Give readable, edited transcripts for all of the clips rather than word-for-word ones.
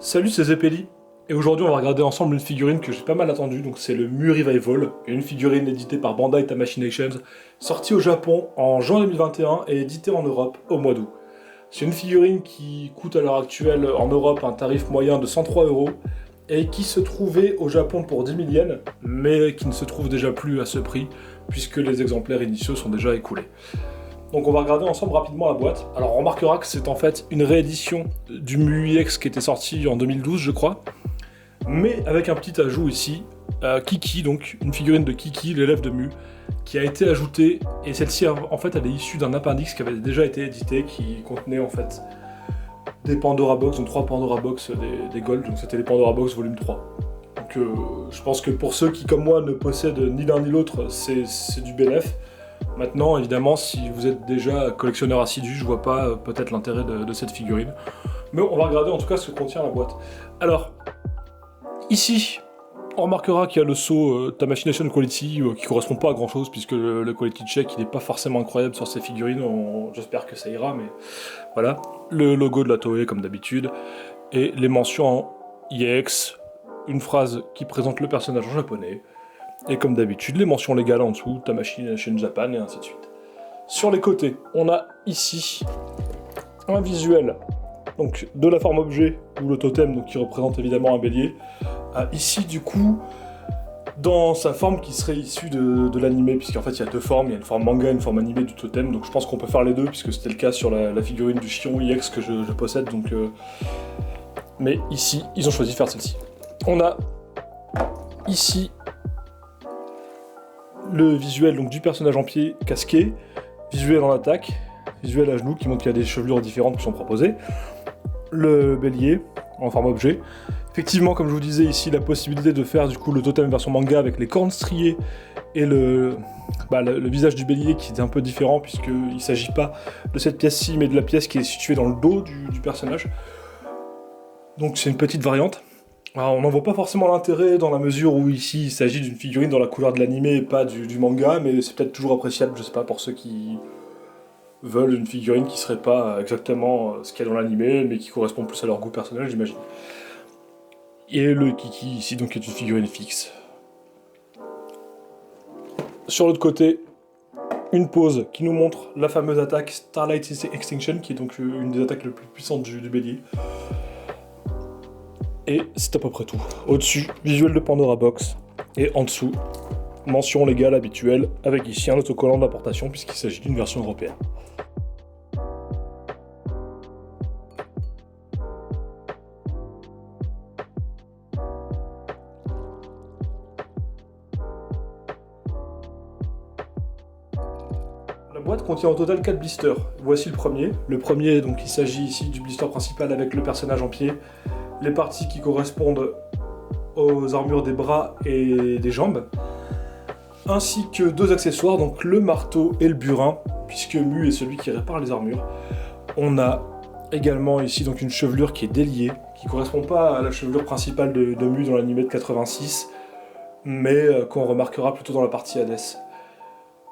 Salut, c'est Zeppeli. Et aujourd'hui, on va regarder ensemble une figurine que j'ai pas mal attendue, donc c'est le Mu Revival, une figurine éditée par Bandai Tamashii Nations, sortie au Japon en juin 2021 et éditée en Europe au mois d'août. C'est une figurine qui coûte à l'heure actuelle en Europe un tarif moyen de 103 euros et qui se trouvait au Japon pour 10 000 yens, mais qui ne se trouve déjà plus à ce prix puisque les exemplaires initiaux sont déjà écoulés. Donc on va regarder ensemble rapidement la boîte. Alors on remarquera que c'est en fait une réédition du Mu UX qui était sorti en 2012 je crois, mais avec un petit ajout ici, Kiki, donc une figurine de Kiki, l'élève de Mu, qui a été ajoutée, et celle-ci en fait elle est issue d'un appendice qui avait déjà été édité, qui contenait en fait des Pandora Box, donc 3 Pandora Box des Gold, donc c'était les Pandora Box volume 3. Donc je pense que pour ceux qui comme moi ne possèdent ni l'un ni l'autre, c'est du bénéf. Maintenant, évidemment, si vous êtes déjà collectionneur assidu, je vois pas peut-être l'intérêt de cette figurine. Mais on va regarder en tout cas ce que contient la boîte. Alors, ici, on remarquera qu'il y a le sceau Tamashii Nation Quality qui correspond pas à grand chose, puisque le quality check il n'est pas forcément incroyable sur ces figurines. J'espère que ça ira, mais voilà. Le logo de la Toei comme d'habitude, et les mentions en EX, une phrase qui présente le personnage en japonais. Et comme d'habitude, les mentions légales en dessous, Tamashii Nation Japan, et ainsi de suite. Sur les côtés, on a ici un visuel donc, de la forme objet, ou le totem, donc, qui représente évidemment un bélier. Ici, du coup, dans sa forme qui serait issue de l'animé, puisqu'en fait, il y a deux formes, il y a une forme manga et une forme animée du totem, donc je pense qu'on peut faire les deux, puisque c'était le cas sur la figurine du Chiron EX que je possède, donc... Mais ici, ils ont choisi de faire celle-ci. On a ici le visuel donc, du personnage en pied casqué, visuel en attaque, visuel à genoux qui montre qu'il y a des chevelures différentes qui sont proposées, le bélier en forme objet. Effectivement, comme je vous disais ici, la possibilité de faire du coup le totem version manga avec les cornes striées et le visage du bélier qui est un peu différent puisqu'il ne s'agit pas de cette pièce-ci mais de la pièce qui est située dans le dos du personnage. Donc c'est une petite variante. Alors, on n'en voit pas forcément l'intérêt dans la mesure où ici il s'agit d'une figurine dans la couleur de l'animé et pas du manga, mais c'est peut-être toujours appréciable, je sais pas, pour ceux qui veulent une figurine qui serait pas exactement ce qu'il y a dans l'animé, mais qui correspond plus à leur goût personnel, j'imagine. Et le Kiki ici donc est une figurine fixe. Sur l'autre côté, une pose qui nous montre la fameuse attaque Starlight Extinction, qui est donc une des attaques les plus puissantes du bélier. Et c'est à peu près tout. Au-dessus, visuel de Pandora Box. Et en dessous, mention légale habituelle, avec ici un autocollant d'importation puisqu'il s'agit d'une version européenne. La boîte contient au total 4 blisters. Voici le premier. Le premier, donc il s'agit ici du blister principal avec le personnage en pied. Les parties qui correspondent aux armures des bras et des jambes, ainsi que deux accessoires, donc le marteau et le burin, puisque Mu est celui qui répare les armures. On a également ici donc une chevelure qui est déliée, qui ne correspond pas à la chevelure principale de Mu dans l'anime de 86, mais qu'on remarquera plutôt dans la partie Hades.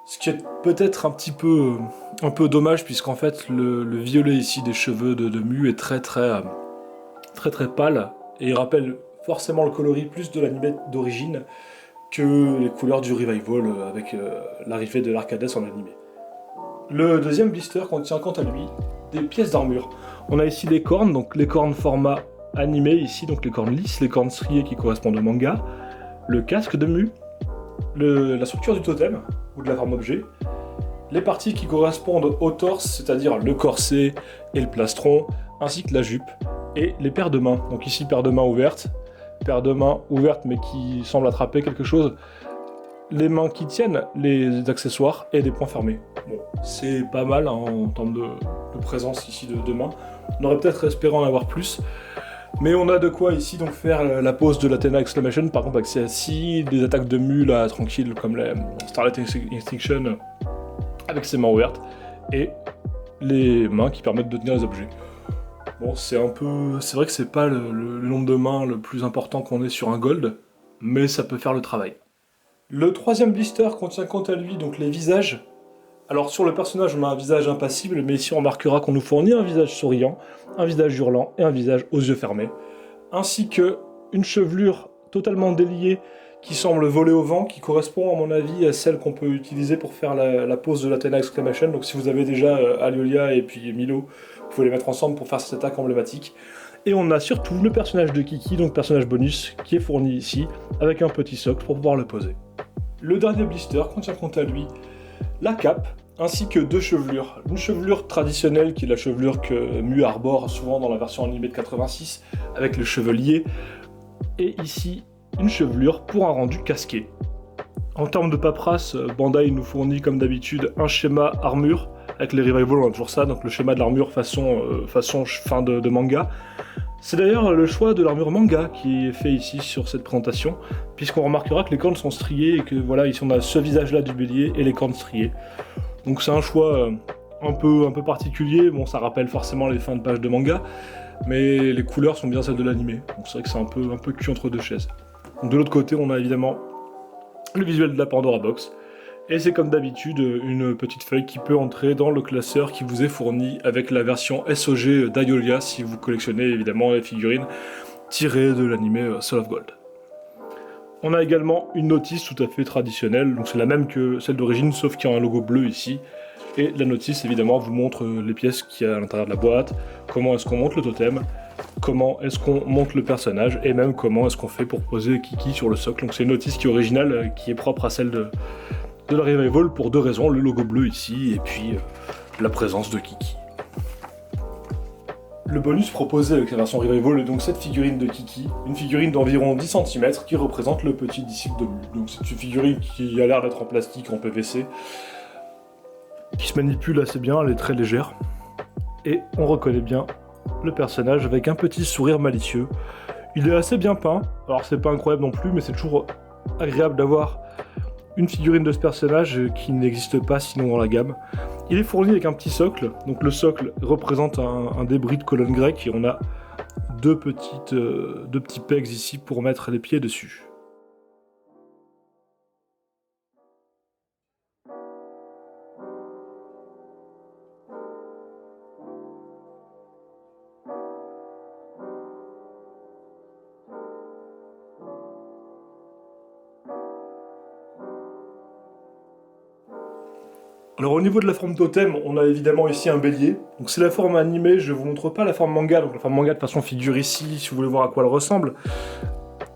Ce qui est peut-être un peu dommage, puisqu'en fait le violet ici des cheveux de Mu est très pâle, et il rappelle forcément le coloris plus de l'anime d'origine que les couleurs du Revival avec l'arrivée de l'Arcades en animé. Le deuxième blister contient quant à lui des pièces d'armure. On a ici les cornes, donc les cornes format animé ici, donc les cornes lisses, les cornes striées qui correspondent au manga, le casque de Mu, la structure du totem, ou de la forme objet, les parties qui correspondent au torse, c'est-à-dire le corset et le plastron, ainsi que la jupe, et les paires de mains. Donc ici, paire de mains ouverte mais qui semble attraper quelque chose, les mains qui tiennent les accessoires et des poings fermés. Bon, c'est pas mal hein, en termes de présence ici de mains. On aurait peut-être espéré en avoir plus, mais on a de quoi ici donc faire la pose de l'Athena Exclamation, par contre avec celle-ci, des attaques de Mu là tranquilles comme la Starlight Extinction avec ses mains ouvertes, et les mains qui permettent de tenir les objets. Bon, c'est vrai que c'est pas le nombre de mains le plus important qu'on ait sur un gold, mais ça peut faire le travail. Le troisième blister contient quant à lui donc les visages. Alors sur le personnage on a un visage impassible, mais ici on remarquera qu'on nous fournit un visage souriant, un visage hurlant et un visage aux yeux fermés. ainsi que une chevelure totalement déliée qui semble voler au vent, qui correspond à mon avis à celle qu'on peut utiliser pour faire la pose de l'Athena Exclamation. Donc si vous avez déjà Aliolia et puis Milo, vous pouvez les mettre ensemble pour faire cette attaque emblématique. Et on a surtout le personnage de Kiki, donc personnage bonus, qui est fourni ici, avec un petit socle pour pouvoir le poser. Le dernier blister contient quant à lui la cape, ainsi que 2 chevelures. Une chevelure traditionnelle, qui est la chevelure que Mu arbore souvent dans la version animée de 86, avec le chevalier, et ici, une chevelure pour un rendu casqué. En termes de paperasse, Bandai nous fournit comme d'habitude un schéma armure, avec les Revival on a toujours ça, donc le schéma de l'armure façon fin de manga. C'est d'ailleurs le choix de l'armure manga qui est fait ici sur cette présentation, puisqu'on remarquera que les cornes sont striées et que voilà, ici on a ce visage-là du bélier et les cornes striées. Donc c'est un choix un peu particulier, bon ça rappelle forcément les fins de page de manga, mais les couleurs sont bien celles de l'animé, donc c'est vrai que c'est un peu cul entre deux chaises. De l'autre côté, on a évidemment le visuel de la Pandora Box, et c'est comme d'habitude une petite feuille qui peut entrer dans le classeur qui vous est fourni avec la version SOG d'Aiolia si vous collectionnez évidemment les figurines tirées de l'animé Soul of Gold. On a également une notice tout à fait traditionnelle, donc c'est la même que celle d'origine sauf qu'il y a un logo bleu ici. Et la notice évidemment vous montre les pièces qu'il y a à l'intérieur de la boîte, comment est-ce qu'on monte le totem, comment est-ce qu'on monte le personnage, et même comment est-ce qu'on fait pour poser Kiki sur le socle. Donc c'est une notice qui est originale, qui est propre à celle de la Revival pour 2 raisons, le logo bleu ici, et puis la présence de Kiki. Le bonus proposé avec la version Revival est donc cette figurine de Kiki, une figurine d'environ 10 cm qui représente le petit disciple de Mu. Donc c'est une figurine qui a l'air d'être en plastique, en PVC, qui se manipule assez bien, elle est très légère, et on reconnaît bien le personnage avec un petit sourire malicieux. Il est assez bien peint, alors c'est pas incroyable non plus, mais c'est toujours agréable d'avoir une figurine de ce personnage qui n'existe pas sinon dans la gamme. Il est fourni avec un petit socle, donc le socle représente un débris de colonne grecque et on a deux petits pegs ici pour mettre les pieds dessus. Alors au niveau de la forme totem, on a évidemment ici un bélier. Donc c'est la forme animée, je vous montre pas la forme manga. Donc la forme manga de façon figure ici, si vous voulez voir à quoi elle ressemble.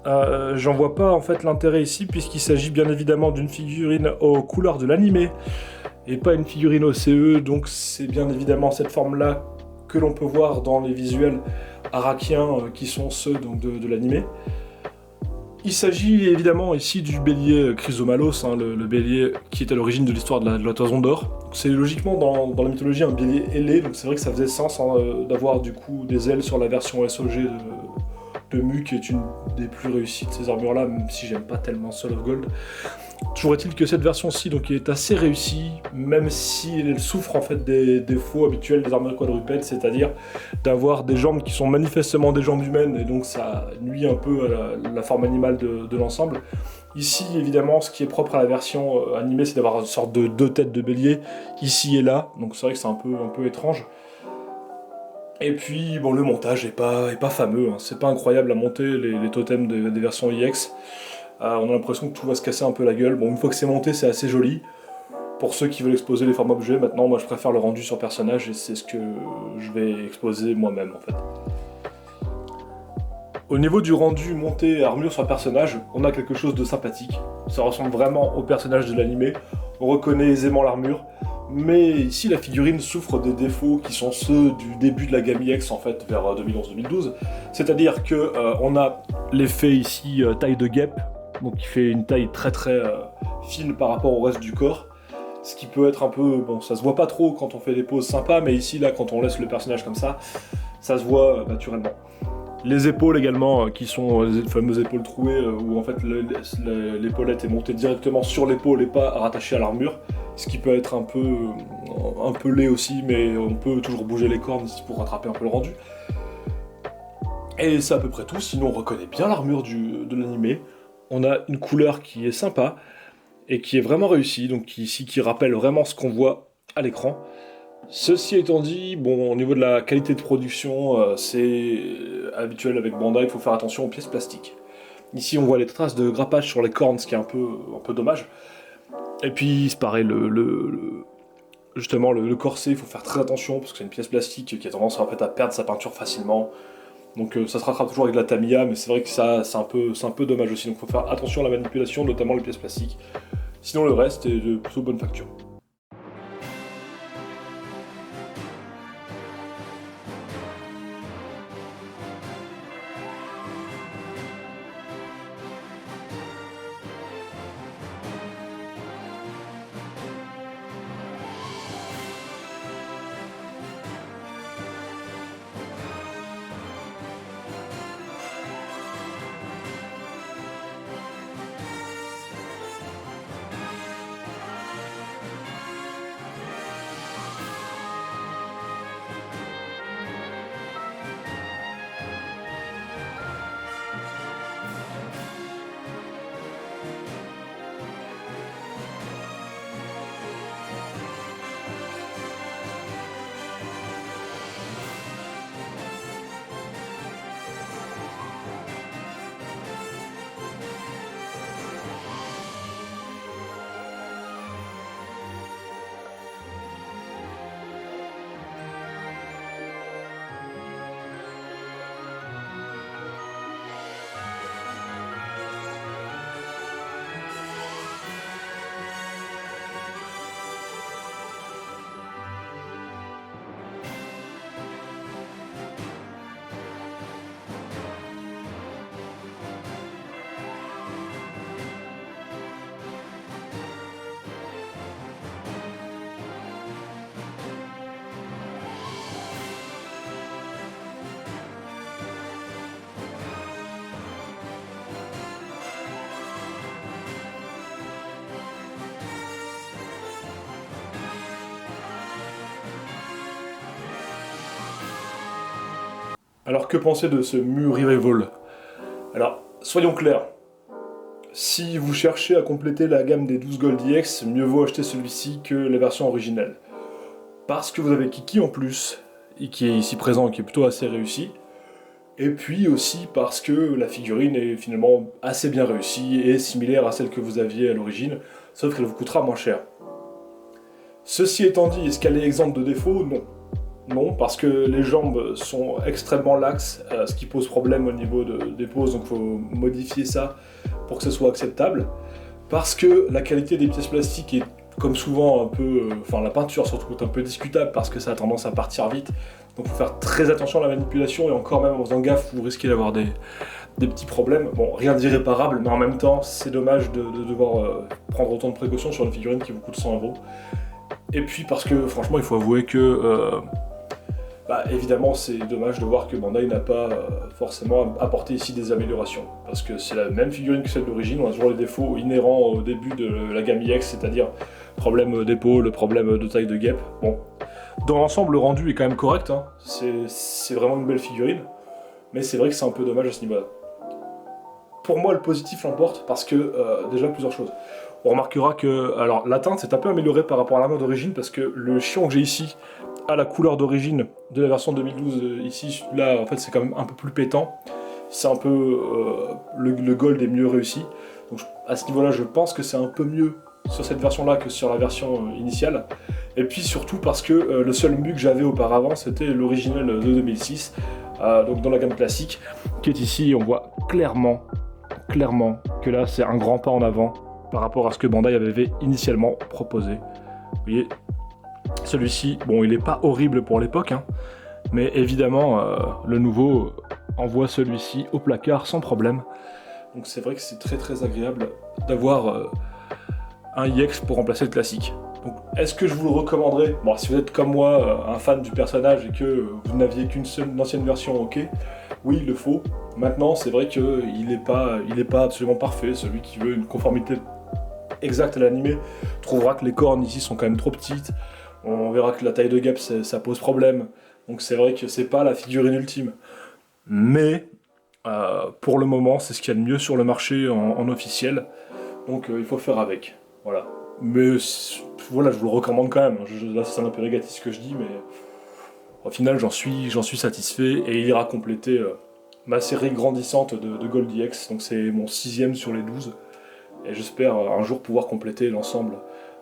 J'en vois pas en fait l'intérêt ici, puisqu'il s'agit bien évidemment d'une figurine aux couleurs de l'animé, et pas une figurine OCE, donc c'est bien évidemment cette forme-là que l'on peut voir dans les visuels arakiens qui sont ceux donc, de l'animé. Il s'agit évidemment ici du bélier Chrysomalos, le bélier qui est à l'origine de l'histoire de la Toison d'Or. C'est logiquement dans la mythologie un bélier ailé, donc c'est vrai que ça faisait sens d'avoir du coup des ailes sur la version SOG de Mu, qui est une des plus réussies de ces armures-là, même si j'aime pas tellement Soul of Gold. Toujours est-il que cette version-ci donc, est assez réussie, même si elle souffre en fait des défauts habituels des armures quadrupèdes, c'est-à-dire d'avoir des jambes qui sont manifestement des jambes humaines, et donc ça nuit un peu à la forme animale de l'ensemble. Ici, évidemment, ce qui est propre à la version animée, c'est d'avoir une sorte de 2 têtes de bélier, ici et là, donc c'est vrai que c'est un peu étrange. Et puis, bon, le montage est pas fameux, hein. C'est pas incroyable à monter les totems des versions EX. On a l'impression que tout va se casser un peu la gueule. Bon, une fois que c'est monté, c'est assez joli. Pour ceux qui veulent exposer les formats objets, maintenant, moi je préfère le rendu sur personnage, et c'est ce que je vais exposer moi-même en fait. Au niveau du rendu monté armure sur personnage, on a quelque chose de sympathique. Ça ressemble vraiment au personnage de l'animé. On reconnaît aisément l'armure. Mais ici, la figurine souffre des défauts qui sont ceux du début de la gamme EX, en fait, vers 2011-2012. C'est-à-dire que on a l'effet ici taille de guêpe, donc qui fait une taille très fine par rapport au reste du corps. Ce qui peut être un peu... Bon, ça se voit pas trop quand on fait des poses sympas, mais ici, là, quand on laisse le personnage comme ça se voit naturellement. Les épaules également, qui sont les fameuses épaules trouées, où en fait l'épaulette est montée directement sur l'épaule et pas rattachée à l'armure. Ce qui peut être un peu laid aussi, mais on peut toujours bouger les cornes ici pour rattraper un peu le rendu. Et c'est à peu près tout, sinon on reconnaît bien l'armure de l'animé. On a une couleur qui est sympa, et qui est vraiment réussie, donc qui rappelle vraiment ce qu'on voit à l'écran. Ceci étant dit, bon, au niveau de la qualité de production, c'est habituel avec Bandai, il faut faire attention aux pièces plastiques. Ici, on voit les traces de grappage sur les cornes, ce qui est un peu dommage. Et puis, c'est pareil, justement, le corset, il faut faire très attention, parce que c'est une pièce plastique qui a tendance en fait, à perdre sa peinture facilement. Donc ça se rattrape toujours avec de la Tamiya, mais c'est vrai que ça, c'est un peu dommage aussi. Donc il faut faire attention à la manipulation, notamment les pièces plastiques. Sinon, le reste est de plutôt bonne facture. Alors que penser de ce Mu Revival? Alors, soyons clairs, si vous cherchez à compléter la gamme des 12 Gold EX, mieux vaut acheter celui-ci que la version originale. Parce que vous avez Kiki en plus, et qui est ici présent et qui est plutôt assez réussi. Et puis aussi parce que la figurine est finalement assez bien réussie et similaire à celle que vous aviez à l'origine, sauf qu'elle vous coûtera moins cher. Ceci étant dit, est-ce qu'elle est exempte de défauts? Non. Non, parce que les jambes sont extrêmement laxes, ce qui pose problème au niveau des poses, donc il faut modifier ça pour que ce soit acceptable. Parce que la qualité des pièces plastiques est, comme souvent, un peu. Enfin, la peinture surtout est un peu discutable parce que ça a tendance à partir vite. Donc il faut faire très attention à la manipulation et encore même en faisant gaffe, vous risquez d'avoir des petits problèmes. Bon, rien d'irréparable, mais en même temps, c'est dommage de devoir prendre autant de précautions sur une figurine qui vous coûte 100 €. Et puis parce que franchement, il faut avouer que évidemment, c'est dommage de voir que Bandai n'a pas forcément apporté ici des améliorations. Parce que c'est la même figurine que celle d'origine, on a toujours les défauts inhérents au début de la gamme EX, c'est-à-dire problème d'épaule, problème de taille de guêpe. Bon, dans l'ensemble, le rendu est quand même correct, hein. C'est vraiment une belle figurine, mais c'est vrai que c'est un peu dommage à ce niveau-là. Pour moi, le positif l'emporte parce que, déjà, plusieurs choses. On remarquera que, alors, la teinte s'est un peu améliorée par rapport à l'armure d'origine parce que le chion que j'ai ici a la couleur d'origine de la version 2012. Ici, là, en fait, c'est quand même un peu plus pétant. C'est un peu. Le gold est mieux réussi. Donc, à ce niveau-là, je pense que c'est un peu mieux sur cette version-là que sur la version initiale. Et puis surtout parce que le seul mu que j'avais auparavant, c'était l'original de 2006, donc dans la gamme classique, qui est ici. On voit clairement que là, c'est un grand pas en avant par rapport à ce que Bandai avait initialement proposé. Vous voyez, celui-ci, bon, il n'est pas horrible pour l'époque, hein, mais évidemment, le nouveau envoie celui-ci au placard sans problème. Donc c'est vrai que c'est très agréable d'avoir un EX pour remplacer le classique. Donc est-ce que je vous le recommanderais? Bon, si vous êtes comme moi, un fan du personnage et que vous n'aviez qu'une seule ancienne version, ok, oui, il le faut. Maintenant, c'est vrai qu'il n'est pas absolument parfait. Celui qui veut une conformité exacte à l'animé trouvera que les cornes ici sont quand même trop petites. On verra que la taille de guêpe, ça pose problème. Donc c'est vrai que c'est pas la figurine ultime. Mais pour le moment, c'est ce qu'il y a de mieux sur le marché en officiel. Donc il faut faire avec. Voilà. Mais voilà, je vous le recommande quand même. Là, c'est un peu négatif ce que je dis, mais au final, j'en suis satisfait et il ira compléter ma série grandissante de Goldie X. Donc c'est mon 6ème sur les 12. Et j'espère un jour pouvoir compléter l'ensemble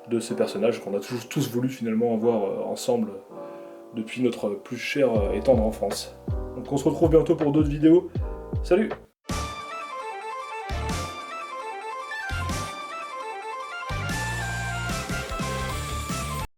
de ces personnages qu'on a tous voulu finalement avoir ensemble depuis notre plus chère et tendre enfance. Donc on se retrouve bientôt pour d'autres vidéos. Salut!